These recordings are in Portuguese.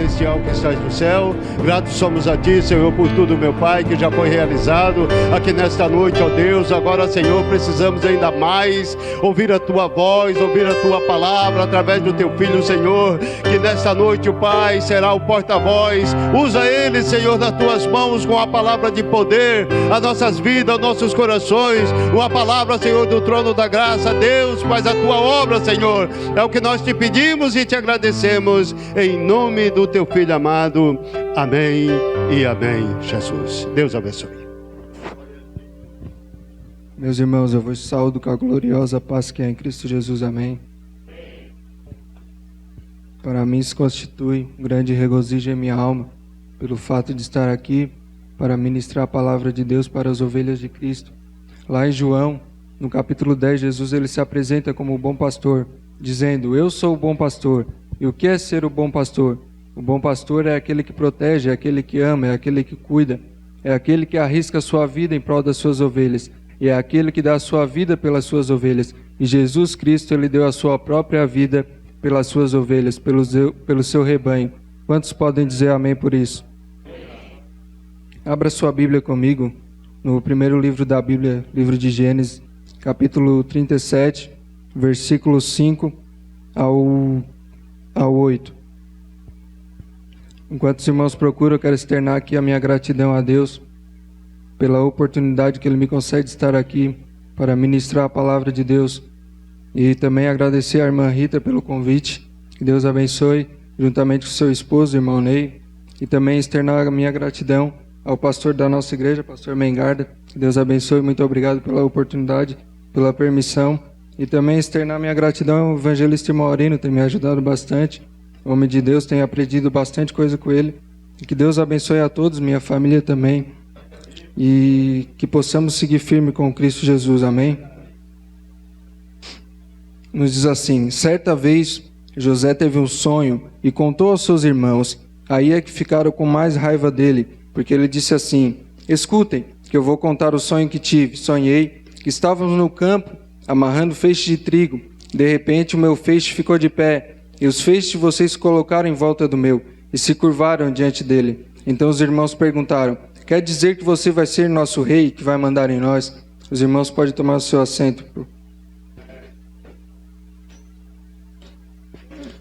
celestial que estás no céu. Gratos somos a Ti, Senhor, por tudo, meu Pai, que já foi realizado aqui nesta noite, ó Deus. Agora, Senhor, precisamos ainda mais ouvir a Tua voz, ouvir a Tua palavra através do Teu Filho, Senhor, que nesta noite o Pai será o porta-voz. Usa ele, Senhor, nas Tuas mãos com a palavra de poder, as nossas vidas, os nossos corações, uma palavra, Senhor, do trono da graça. Deus, faz a Tua obra, Senhor, é o que nós te pedimos e te agradecemos, em nome do Teu Filho amado. Amém e amém, Jesus. Deus abençoe. Meus irmãos, eu vos saúdo com a gloriosa paz que é em Cristo Jesus. Amém. Para mim se constitui um grande regozijo em minha alma, pelo fato de estar aqui para ministrar a palavra de Deus para as ovelhas de Cristo. Lá em João, no capítulo 10, Jesus ele se apresenta como o bom pastor, dizendo: eu sou o bom pastor. E o que é ser o bom pastor? O bom pastor é aquele que protege, é aquele que ama, é aquele que cuida, é aquele que arrisca a sua vida em prol das suas ovelhas, e é aquele que dá a sua vida pelas suas ovelhas. E Jesus Cristo, ele deu a sua própria vida pelas suas ovelhas, pelo seu rebanho. Quantos podem dizer amém por isso? Abra sua Bíblia comigo, no primeiro livro da Bíblia, livro de Gênesis, capítulo 37, versículos 5 ao 8. Enquanto os irmãos procuram, eu quero externar aqui a minha gratidão a Deus pela oportunidade que Ele me concede de estar aqui para ministrar a palavra de Deus. E também agradecer à irmã Rita pelo convite. Que Deus abençoe, juntamente com seu esposo, irmão Ney. E também externar a minha gratidão ao pastor da nossa igreja, pastor Mengarda. Que Deus abençoe, muito obrigado pela oportunidade, pela permissão. E também externar minha gratidão ao evangelista irmão Aurino, tem me ajudado bastante. O homem de Deus, tem aprendido bastante coisa com ele. E que Deus abençoe a todos, minha família também. E que possamos seguir firme com Cristo Jesus. Amém? Nos diz assim: certa vez José teve um sonho e contou aos seus irmãos. Aí é que ficaram com mais raiva dele, porque ele disse assim: escutem, que eu vou contar o sonho que tive. Sonhei que estávamos no campo amarrando feixes de trigo. De repente o meu feixe ficou de pé, e os feixes de vocês se colocaram em volta do meu e se curvaram diante dele. Então os irmãos perguntaram: quer dizer que você vai ser nosso rei, que vai mandar em nós? Os irmãos podem tomar o seu assento.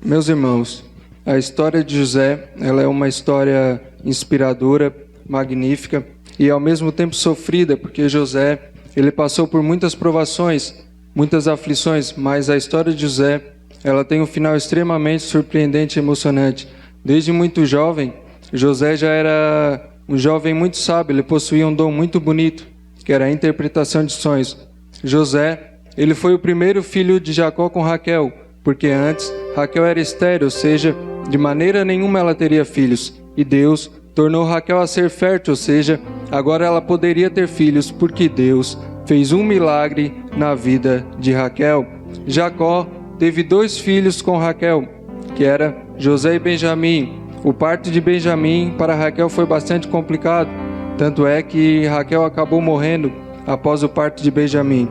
Meus irmãos, a história de José, ela é uma história inspiradora, magnífica e ao mesmo tempo sofrida, porque José, ele passou por muitas provações, muitas aflições, mas a história de José, ela tem um final extremamente surpreendente e emocionante. Desde muito jovem, José já era um jovem muito sábio, ele possuía um dom muito bonito, que era a interpretação de sonhos. José, ele foi o primeiro filho de Jacó com Raquel, porque antes Raquel era estéril, ou seja, de maneira nenhuma ela teria filhos. E Deus tornou Raquel a ser fértil, ou seja, agora ela poderia ter filhos, porque Deus fez um milagre na vida de Raquel. Jacó teve 2 filhos com Raquel, que era José e Benjamim. O parto de Benjamim para Raquel foi bastante complicado, tanto é que Raquel acabou morrendo após o parto de Benjamim.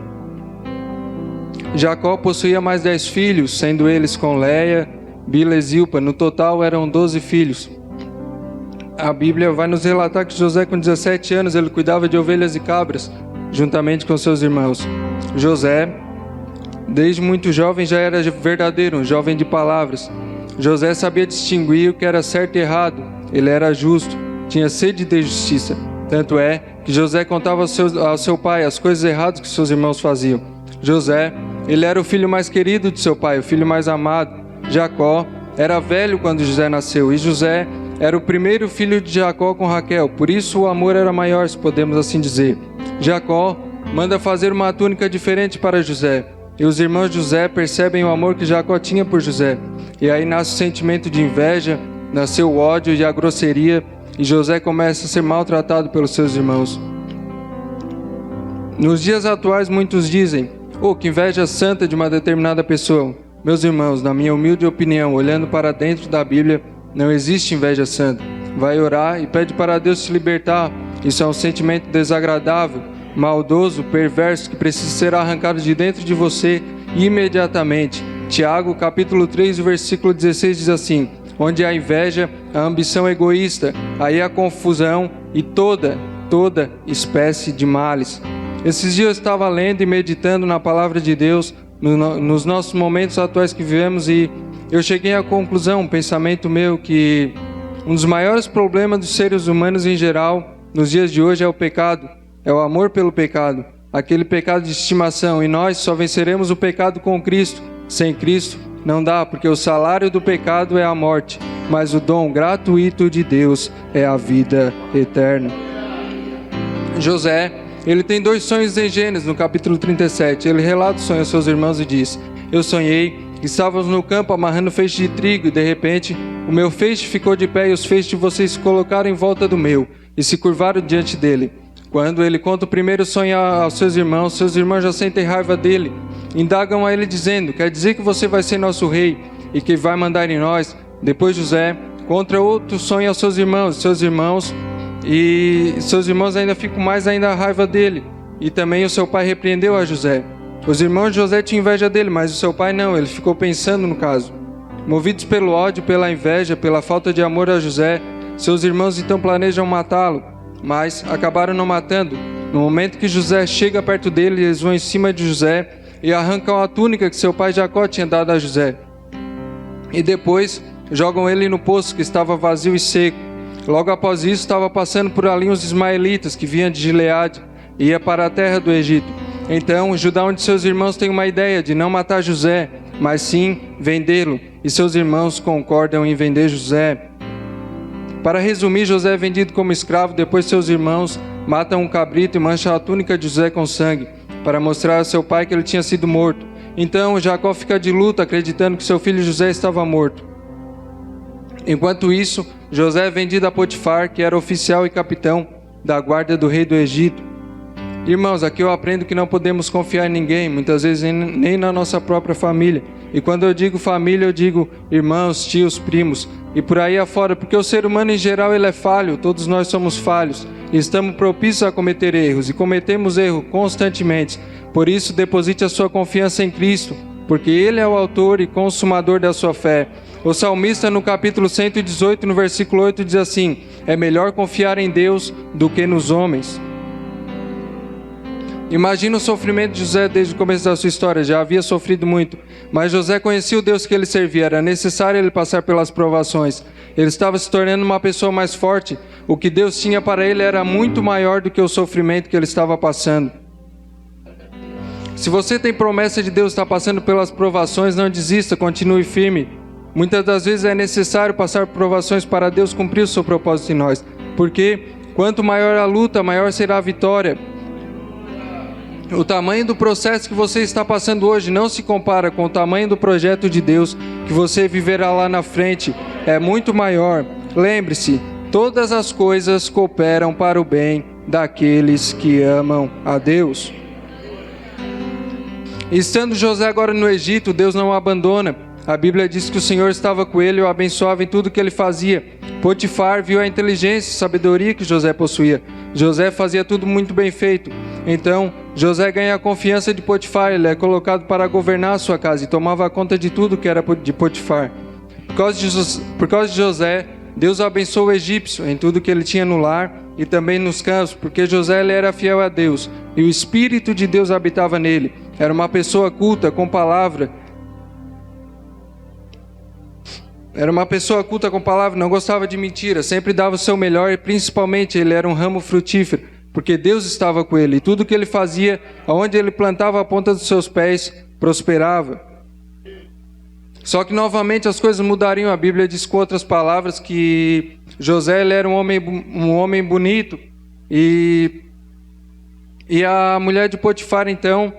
Jacó possuía mais 10 filhos, sendo eles com Leia, Bila e Zilpa. No total eram 12 filhos. A Bíblia vai nos relatar que José, com 17 anos, ele cuidava de ovelhas e cabras, juntamente com seus irmãos. José, desde muito jovem, já era verdadeiro, um jovem de palavras. José sabia distinguir o que era certo e errado. Ele era justo, tinha sede de justiça. Tanto é que José contava ao seu pai as coisas erradas que seus irmãos faziam. José, ele era o filho mais querido de seu pai, o filho mais amado. Jacó era velho quando José nasceu, e José era o primeiro filho de Jacó com Raquel, por isso o amor era maior, se podemos assim dizer. Jacó manda fazer uma túnica diferente para José, e os irmãos de José percebem o amor que Jacó tinha por José. E aí nasce o sentimento de inveja, nasceu o ódio e a grosseria, e José começa a ser maltratado pelos seus irmãos. Nos dias atuais muitos dizem: oh, que inveja santa de uma determinada pessoa. Meus irmãos, na minha humilde opinião, olhando para dentro da Bíblia, não existe inveja santa. Vai orar e pede para Deus te libertar. Isso é um sentimento desagradável, maldoso, perverso, que precisa ser arrancado de dentro de você imediatamente. Tiago, capítulo 3, versículo 16 diz assim: onde há inveja, a ambição egoísta, aí a confusão e toda espécie de males. Esses dias eu estava lendo e meditando na palavra de Deus, nos nossos momentos atuais que vivemos, e eu cheguei à conclusão, um pensamento meu, que um dos maiores problemas dos seres humanos em geral, nos dias de hoje, é o pecado, é o amor pelo pecado, aquele pecado de estimação, e nós só venceremos o pecado com Cristo. Sem Cristo não dá, porque o salário do pecado é a morte, mas o dom gratuito de Deus é a vida eterna. José, ele tem 2 sonhos em Gênesis, no capítulo 37. Ele relata o sonho aos seus irmãos e diz: eu sonhei que estávamos no campo amarrando feixe de trigo, e de repente o meu feixe ficou de pé, e os feixes de vocês se colocaram em volta do meu e se curvaram diante dele. Quando ele conta o primeiro sonho aos seus irmãos já sentem raiva dele, indagam a ele dizendo: quer dizer que você vai ser nosso rei e que vai mandar em nós? Depois José conta outro sonho aos seus irmãos ainda ficam mais ainda a raiva dele, e também o seu pai repreendeu a José. Os irmãos de José tinham inveja dele, mas o seu pai não, ele ficou pensando no caso. Movidos pelo ódio, pela inveja, pela falta de amor a José, seus irmãos então planejam matá-lo, mas acabaram não matando. No momento que José chega perto dele, eles vão em cima de José e arrancam a túnica que seu pai Jacó tinha dado a José. E depois jogam ele no poço que estava vazio e seco. Logo após isso, estava passando por ali uns ismaelitas que vinham de Gileade e ia para a terra do Egito. Então Judá, um de seus irmãos, tem uma ideia de não matar José, mas sim vendê-lo, e seus irmãos concordam em vender José. Para resumir, José é vendido como escravo. Depois seus irmãos matam um cabrito e mancham a túnica de José com sangue, para mostrar a seu pai que ele tinha sido morto. Então Jacó fica de luto, acreditando que seu filho José estava morto. Enquanto isso, José é vendido a Potifar, que era oficial e capitão da guarda do rei do Egito. Irmãos, aqui eu aprendo que não podemos confiar em ninguém, muitas vezes nem na nossa própria família. E quando eu digo família, eu digo irmãos, tios, primos e por aí afora, porque o ser humano em geral ele é falho, todos nós somos falhos e estamos propícios a cometer erros, e cometemos erro constantemente. Por isso, deposite a sua confiança em Cristo, porque Ele é o autor e consumador da sua fé. O salmista, no capítulo 118, no versículo 8, diz assim: é melhor confiar em Deus do que nos homens. Imagina o sofrimento de José desde o começo da sua história. Já havia sofrido muito, mas José conhecia o Deus que ele servia. Era necessário ele passar pelas provações. Ele estava se tornando uma pessoa mais forte. O que Deus tinha para ele era muito maior do que o sofrimento que ele estava passando. Se você tem promessa de Deus, está passando pelas provações, não desista, continue firme. Muitas das vezes é necessário passar por provações para Deus cumprir o seu propósito em nós, porque quanto maior a luta, maior será a vitória. O tamanho do processo que você está passando hoje não se compara com o tamanho do projeto de Deus que você viverá lá na frente. É muito maior. Lembre-se, todas as coisas cooperam para o bem daqueles que amam a Deus. Estando José agora no Egito, Deus não o abandona. A Bíblia diz que o Senhor estava com ele e o abençoava em tudo que ele fazia. Potifar viu a inteligência e sabedoria que José possuía. José fazia tudo muito bem feito. Então, José ganha a confiança de Potifar. Ele é colocado para governar a sua casa e tomava conta de tudo que era de Potifar. Por causa de José, Deus abençoou o egípcio em tudo que ele tinha no lar e também nos campos, porque José ele era fiel a Deus e o Espírito de Deus habitava nele. Era uma pessoa culta, com palavra. Não gostava de mentira, sempre dava o seu melhor e principalmente ele era um ramo frutífero, porque Deus estava com ele e tudo que ele fazia, aonde ele plantava a ponta dos seus pés, prosperava. Só que novamente as coisas mudariam. A Bíblia diz com outras palavras que José ele era um homem bonito e a mulher de Potifar então,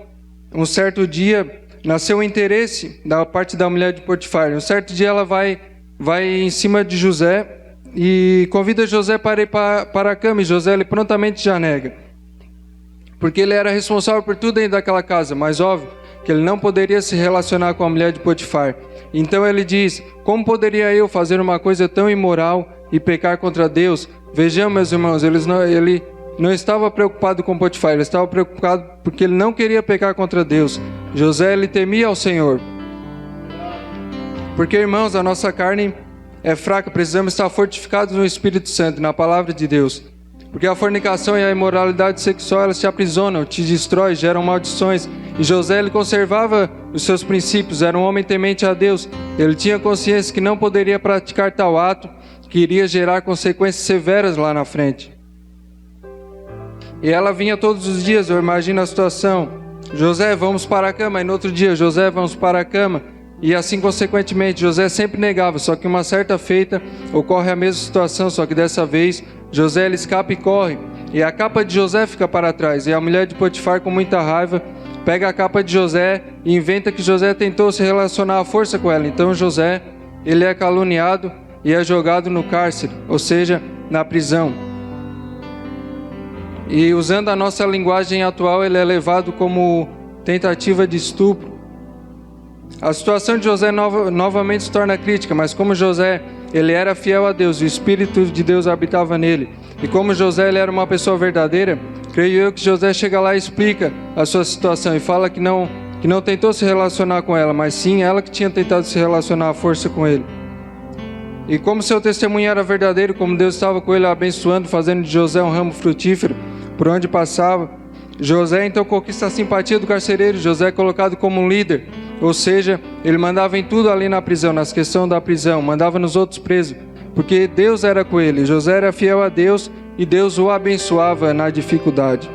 um certo dia, nasceu um interesse da parte da mulher de Potifar. Um certo dia ela vai em cima de José e convida José para ir para a cama, e José ele prontamente já nega, porque ele era responsável por tudo dentro daquela casa, mas óbvio que ele não poderia se relacionar com a mulher de Potifar. Então ele diz: como poderia eu fazer uma coisa tão imoral e pecar contra Deus? Vejamos, meus irmãos, ele não estava preocupado com Potifar, ele estava preocupado porque ele não queria pecar contra Deus. José ele temia ao Senhor. Porque, irmãos, a nossa carne é fraca, precisamos estar fortificados no Espírito Santo, na palavra de Deus. Porque a fornicação e a imoralidade sexual, elas te aprisionam, te destroem, geram maldições. E José, ele conservava os seus princípios, era um homem temente a Deus. Ele tinha consciência que não poderia praticar tal ato, que iria gerar consequências severas lá na frente. E ela vinha todos os dias, eu imagino a situação. José, vamos para a cama. E no outro dia, José, vamos para a cama. E assim, consequentemente, José sempre negava. Só que uma certa feita, ocorre a mesma situação, só que dessa vez, José, ele escapa e corre. E a capa de José fica para trás. E a mulher de Potifar, com muita raiva, pega a capa de José e inventa que José tentou se relacionar à força com ela. Então José, ele é caluniado e é jogado no cárcere, ou seja, na prisão. E usando a nossa linguagem atual, ele é levado como tentativa de estupro. A situação de José novamente se torna crítica, mas como José, ele era fiel a Deus, o Espírito de Deus habitava nele. E como José, ele era uma pessoa verdadeira, creio eu que José chega lá e explica a sua situação e fala que não tentou se relacionar com ela, mas sim ela que tinha tentado se relacionar à força com ele. E como seu testemunho era verdadeiro, como Deus estava com ele abençoando, fazendo de José um ramo frutífero por onde passava, José então conquista a simpatia do carcereiro. José é colocado como um líder, ou seja, ele mandava em tudo ali na prisão, nas questões da prisão, mandava nos outros presos, porque Deus era com ele. José era fiel a Deus e Deus o abençoava na dificuldade.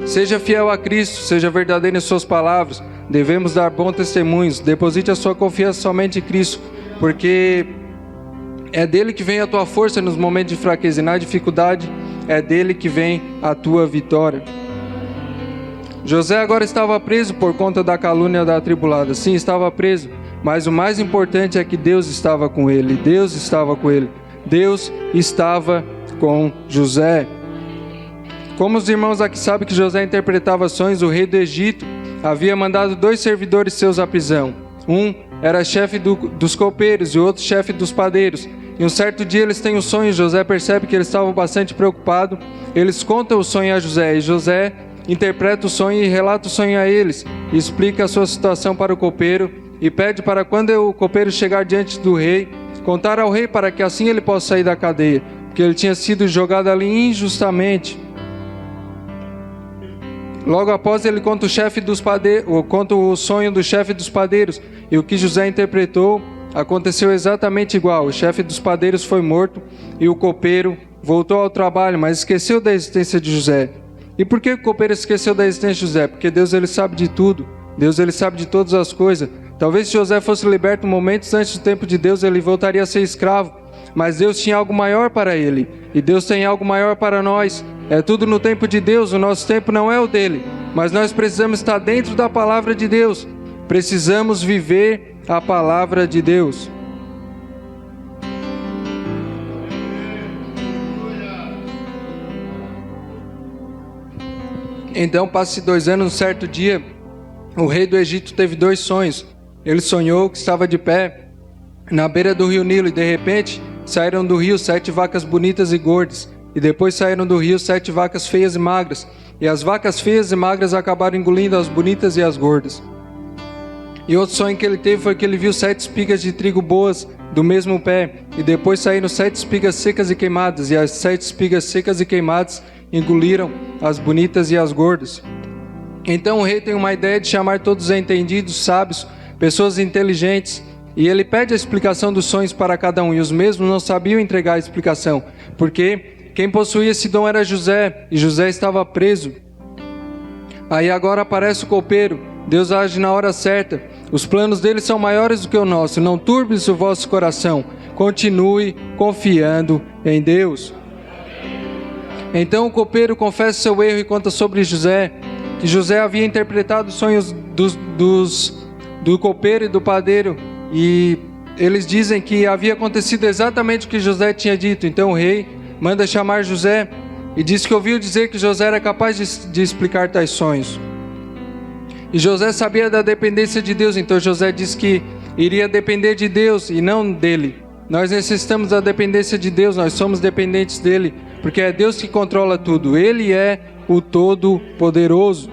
Seja fiel a Cristo, seja verdadeiro em suas palavras, devemos dar bons testemunhos, deposite a sua confiança somente em Cristo, porque é dele que vem a tua força nos momentos de fraqueza e na dificuldade, é dele que vem a tua vitória. José agora estava preso por conta da calúnia da atribulada. Sim, estava preso, mas o mais importante é que Deus estava com ele. Deus estava com ele. Deus estava com José. Como os irmãos aqui sabem que José interpretava sonhos, o rei do Egito havia mandado 2 servidores seus à prisão. Um era chefe dos copeiros e o outro chefe dos padeiros. E um certo dia eles têm um sonho. José percebe que eles estavam bastante preocupados. Eles contam o sonho a José e José interpreta o sonho e relata o sonho a eles, e explica a sua situação para o copeiro e pede para quando o copeiro chegar diante do rei, contar ao rei para que assim ele possa sair da cadeia, porque ele tinha sido jogado ali injustamente. Logo após ele conta o sonho do chefe dos padeiros, e o que José interpretou aconteceu exatamente igual. O chefe dos padeiros foi morto e o copeiro voltou ao trabalho, mas esqueceu da existência de José. E por que o copeiro esqueceu da existência de José? Porque Deus, ele sabe de tudo. Deus, ele sabe de todas as coisas. Talvez se José fosse liberto momentos antes do tempo de Deus, ele voltaria a ser escravo. Mas Deus tinha algo maior para ele. E Deus tem algo maior para nós. É tudo no tempo de Deus. O nosso tempo não é o dele. Mas nós precisamos estar dentro da palavra de Deus. Precisamos viver a palavra de Deus. Então, passa-se 2 anos, um certo dia, o rei do Egito teve 2 sonhos. Ele sonhou que estava de pé na beira do rio Nilo e de repente saíram do rio 7 vacas bonitas e gordas. E depois saíram do rio 7 vacas feias e magras. E as vacas feias e magras acabaram engolindo as bonitas e as gordas. E outro sonho que ele teve foi que ele viu 7 espigas de trigo boas do mesmo pé. E depois saíram 7 espigas secas e queimadas. E as 7 espigas secas e queimadas engoliram as bonitas e as gordas. Então o rei tem uma ideia de chamar todos os entendidos, sábios, pessoas inteligentes, e ele pede a explicação dos sonhos para cada um, e os mesmos não sabiam entregar a explicação, porque quem possuía esse dom era José, e José estava preso. Aí agora aparece o copeiro. Deus age na hora certa. Os planos dele são maiores do que o nosso. Não turbes o vosso coração. Continue confiando em Deus. Então o copeiro confessa seu erro e conta sobre José, que José havia interpretado os sonhos do copeiro e do padeiro, e eles dizem que havia acontecido exatamente o que José tinha dito. Então o rei manda chamar José e diz que ouviu dizer que José era capaz de explicar tais sonhos. E José sabia da dependência de Deus, então José diz que iria depender de Deus e não dele. Nós necessitamos da dependência de Deus, nós somos dependentes dele, porque é Deus que controla tudo. Ele é o Todo-Poderoso.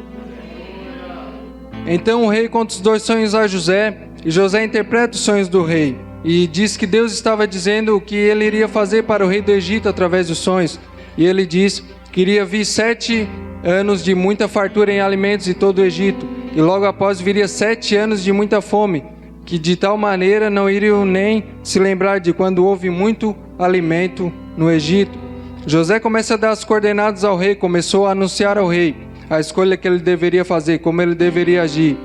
Então o rei conta os 2 sonhos a José, e José interpreta os sonhos do rei. e diz que Deus estava dizendo o que ele iria fazer para o rei do Egito através dos sonhos. E ele diz que iria vir 7 anos de muita fartura em alimentos em todo o Egito, e logo após viria 7 anos de muita fome, que de tal maneira não iriam nem se lembrar de quando houve muito alimento no Egito. José começa a dar as coordenadas ao rei, começou a anunciar ao rei a escolha que ele deveria fazer, como ele deveria agir,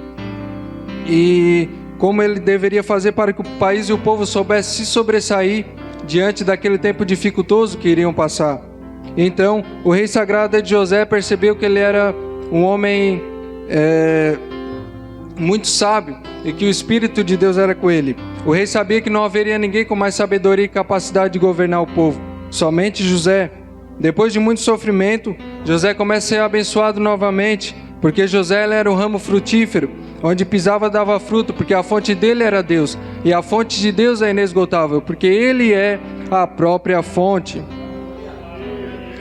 e como ele deveria fazer para que o país e o povo soubessem se sobressair diante daquele tempo dificultoso que iriam passar. Então, o rei sagrado de José percebeu que ele era um homem muito sábio e que o Espírito de Deus era com ele. O rei sabia que não haveria ninguém com mais sabedoria e capacidade de governar o povo, somente José. Depois de muito sofrimento, José começa a ser abençoado novamente, porque José era um ramo frutífero, onde pisava dava fruto, porque a fonte dele era Deus, e a fonte de Deus é inesgotável, porque ele é a própria fonte.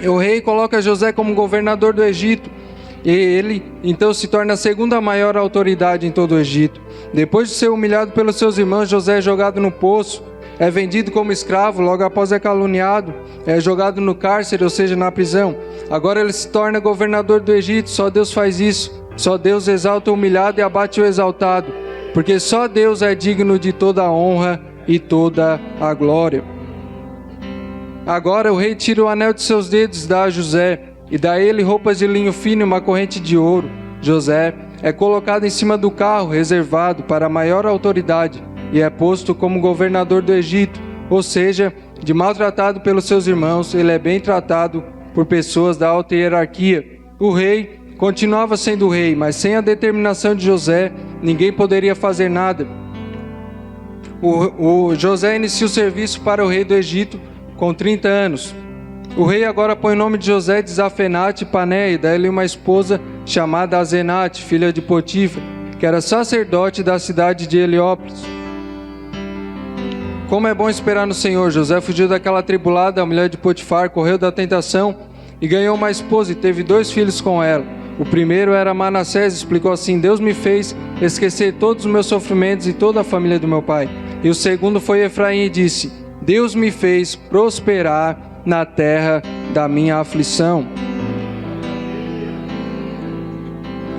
E o rei coloca José como governador do Egito, e ele então se torna a segunda maior autoridade em todo o Egito. Depois de ser humilhado pelos seus irmãos, José é jogado no poço, é vendido como escravo, logo após é caluniado, é jogado no cárcere, ou seja, na prisão. Agora ele se torna governador do Egito. Só Deus faz isso. Só Deus exalta o humilhado e abate o exaltado, porque só Deus é digno de toda a honra e toda a glória. Agora o rei tira o anel de seus dedos, dá a José, e dá a ele roupas de linho fino e uma corrente de ouro. José é colocado em cima do carro reservado para a maior autoridade e é posto como governador do Egito, ou seja, de maltratado pelos seus irmãos, ele é bem tratado por pessoas da alta hierarquia. O rei continuava sendo rei, mas sem a determinação de José, ninguém poderia fazer nada. José inicia o serviço para o rei do Egito com 30 anos. O rei agora põe o nome de José de Zafenate Paneia e dá-lhe uma esposa chamada Azenate, filha de Potifar, que era sacerdote da cidade de Heliópolis. Como é bom esperar no Senhor. José fugiu daquela atribulada, a mulher de Potifar, correu da tentação e ganhou uma esposa e teve 2 filhos com ela. O primeiro era Manassés, explicou assim: Deus me fez esquecer todos os meus sofrimentos e toda a família do meu pai. E o segundo foi Efraim e disse: Deus me fez prosperar na terra da minha aflição.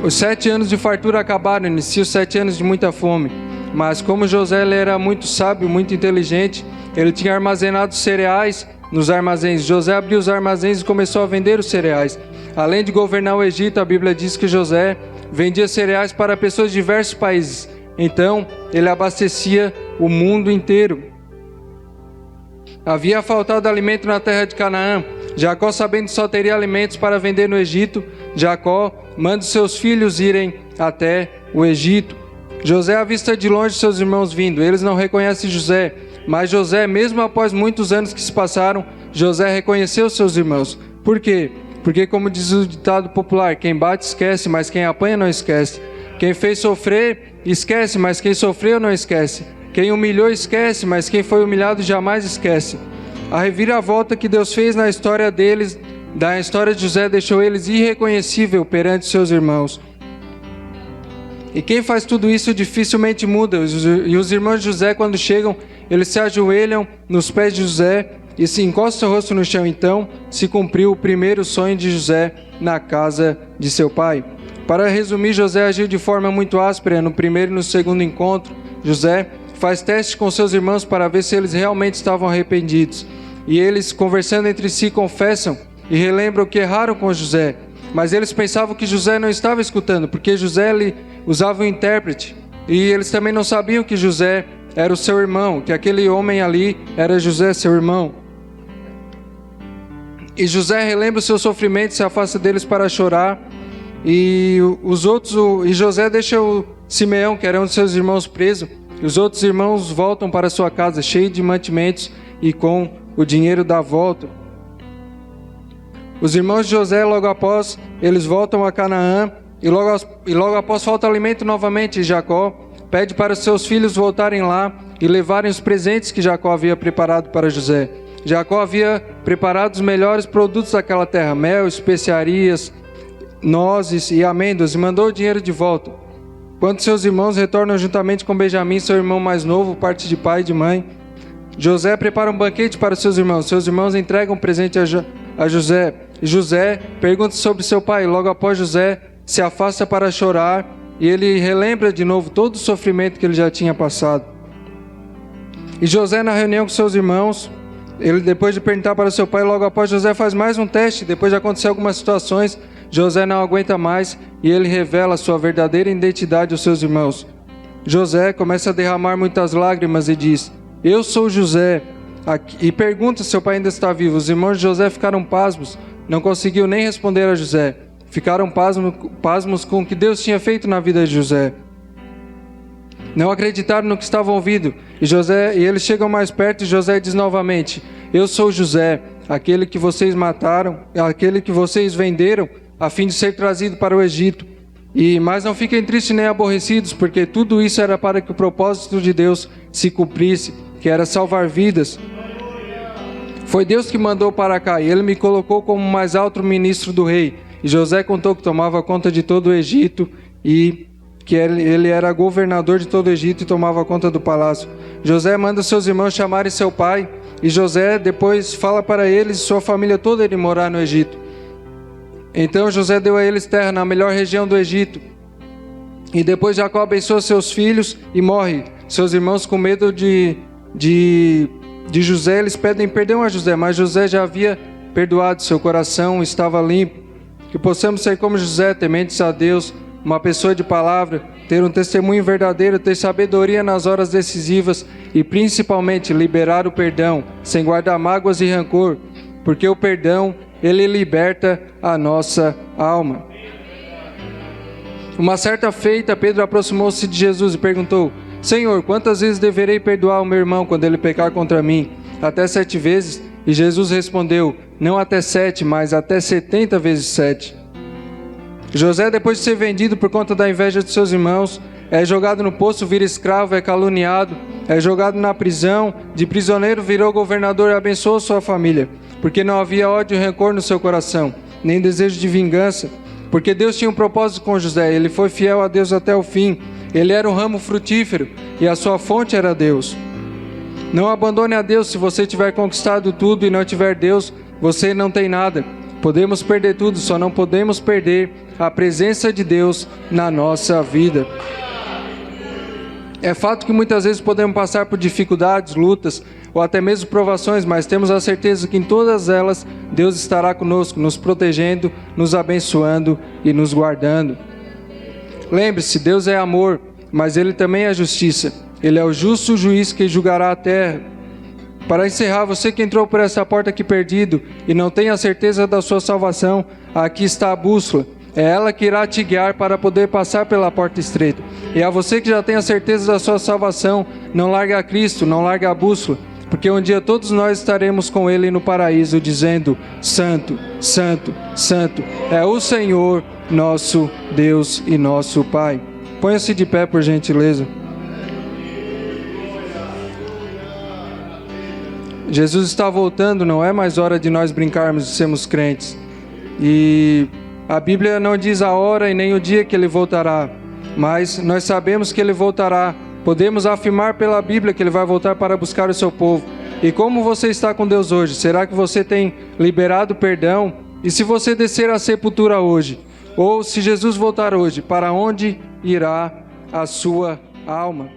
Os 7 anos de fartura acabaram, iniciam os 7 anos de muita fome. Mas como José ele era muito sábio, muito inteligente, ele tinha armazenado cereais nos armazéns. José abriu os armazéns e começou a vender os cereais. Além de governar o Egito, a Bíblia diz que José vendia cereais para pessoas de diversos países. Então, ele abastecia o mundo inteiro. Havia faltado alimento na terra de Canaã. Jacó, sabendo que só teria alimentos para vender no Egito, Jacó manda seus filhos irem até o Egito. José avista de longe seus irmãos vindo. Eles não reconhecem José, mas José, mesmo após muitos anos que se passaram, José reconheceu seus irmãos. Por quê? Porque, como diz o ditado popular, quem bate esquece, mas quem apanha não esquece. Quem fez sofrer, esquece, mas quem sofreu não esquece. Quem humilhou esquece, mas quem foi humilhado jamais esquece. A reviravolta que Deus fez na história deles, da história de José, deixou eles irreconhecível perante seus irmãos. E quem faz tudo isso dificilmente muda. E os irmãos de José, quando chegam, eles se ajoelham nos pés de José e se encostam o rosto no chão. Então se cumpriu o primeiro sonho de José na casa de seu pai. Para resumir, José agiu de forma muito áspera no primeiro e no segundo encontro. José faz testes com seus irmãos para ver se eles realmente estavam arrependidos. E eles, conversando entre si, confessam e relembram que erraram com José. Mas eles pensavam que José não estava escutando, porque José ele usava um intérprete. E eles também não sabiam que José era o seu irmão, que aquele homem ali era José, seu irmão. E José relembra os seus sofrimentos, se afasta deles para chorar. E José deixa o Simeão, que era um de seus irmãos, preso. E os outros irmãos voltam para sua casa, cheio de mantimentos e com o dinheiro da volta. Os irmãos de José, logo após, eles voltam a Canaã. E logo após falta alimento novamente. E Jacó pede para os seus filhos voltarem lá e levarem os presentes que Jacó havia preparado para José. Jacó havia preparado os melhores produtos daquela terra: mel, especiarias, nozes e amêndoas, e mandou o dinheiro de volta. Quando seus irmãos retornam juntamente com Benjamim, seu irmão mais novo, parte de pai e de mãe, José prepara um banquete para seus irmãos. Seus irmãos entregam um presente a José. José pergunta sobre seu pai. Logo após, José se afasta para chorar e ele relembra de novo todo o sofrimento que ele já tinha passado. E José, na reunião com seus irmãos, ele, depois de perguntar para seu pai, logo após, José faz mais um teste. Depois de acontecer algumas situações, José não aguenta mais e ele revela a sua verdadeira identidade aos seus irmãos. José começa a derramar muitas lágrimas e diz: eu sou José. E pergunta se seu pai ainda está vivo. Os irmãos de José ficaram pasmos, não conseguiu nem responder a José. Ficaram pasmos com o que Deus tinha feito na vida de José. Não acreditaram no que estavam ouvindo. E eles chegam mais perto e José diz novamente: eu sou José, aquele que vocês mataram, aquele que vocês venderam, a fim de ser trazido para o Egito. Mas não fiquem tristes nem aborrecidos, porque tudo isso era para que o propósito de Deus se cumprisse, que era salvar vidas. Foi Deus que mandou para cá, e ele me colocou como o mais alto ministro do rei. E José contou que tomava conta de todo o Egito, e que ele era governador de todo o Egito e tomava conta do palácio. José manda seus irmãos chamarem seu pai, e José depois fala para eles e sua família toda irem morar no Egito. Então José deu a eles terra na melhor região do Egito. E depois Jacó abençoa seus filhos e morre. Seus irmãos, com medo de José, eles pedem perdão a José, mas José já havia perdoado, seu coração estava limpo. Que possamos ser como José, tementes a Deus, uma pessoa de palavra, ter um testemunho verdadeiro, ter sabedoria nas horas decisivas e principalmente liberar o perdão, sem guardar mágoas e rancor, porque o perdão, ele liberta a nossa alma. Uma certa feita, Pedro aproximou-se de Jesus e perguntou: Senhor, quantas vezes deverei perdoar o meu irmão quando ele pecar contra mim? Até 7 vezes? E Jesus respondeu: não até 7, mas até 70 vezes 7. José, depois de ser vendido por conta da inveja de seus irmãos, é jogado no poço, vira escravo, é caluniado, é jogado na prisão, de prisioneiro virou governador e abençoou sua família, porque não havia ódio e rancor no seu coração, nem desejo de vingança, porque Deus tinha um propósito com José, ele foi fiel a Deus até o fim, ele era um ramo frutífero e a sua fonte era Deus. Não abandone a Deus. Se você tiver conquistado tudo e não tiver Deus, você não tem nada. Podemos perder tudo, só não podemos perder a presença de Deus na nossa vida. É fato que muitas vezes podemos passar por dificuldades, lutas ou até mesmo provações, mas temos a certeza que em todas elas Deus estará conosco, nos protegendo, nos abençoando e nos guardando. Lembre-se, Deus é amor, mas Ele também é justiça. Ele é o justo juiz que julgará a terra. Para encerrar, você que entrou por essa porta aqui perdido e não tem a certeza da sua salvação, aqui está a bússola. É ela que irá te guiar para poder passar pela porta estreita. E a você que já tem a certeza da sua salvação, não largue a Cristo, não largue a bússola, porque um dia todos nós estaremos com Ele no paraíso, dizendo: Santo, Santo, Santo é o Senhor, nosso Deus e nosso Pai. Ponha-se de pé, por gentileza. Jesus está voltando, não é mais hora de nós brincarmos de sermos crentes. E a Bíblia não diz a hora e nem o dia que Ele voltará, mas nós sabemos que Ele voltará. Podemos afirmar pela Bíblia que Ele vai voltar para buscar o seu povo. E como você está com Deus hoje? Será que você tem liberado perdão? E se você descer à sepultura hoje, ou se Jesus voltar hoje, para onde irá a sua alma?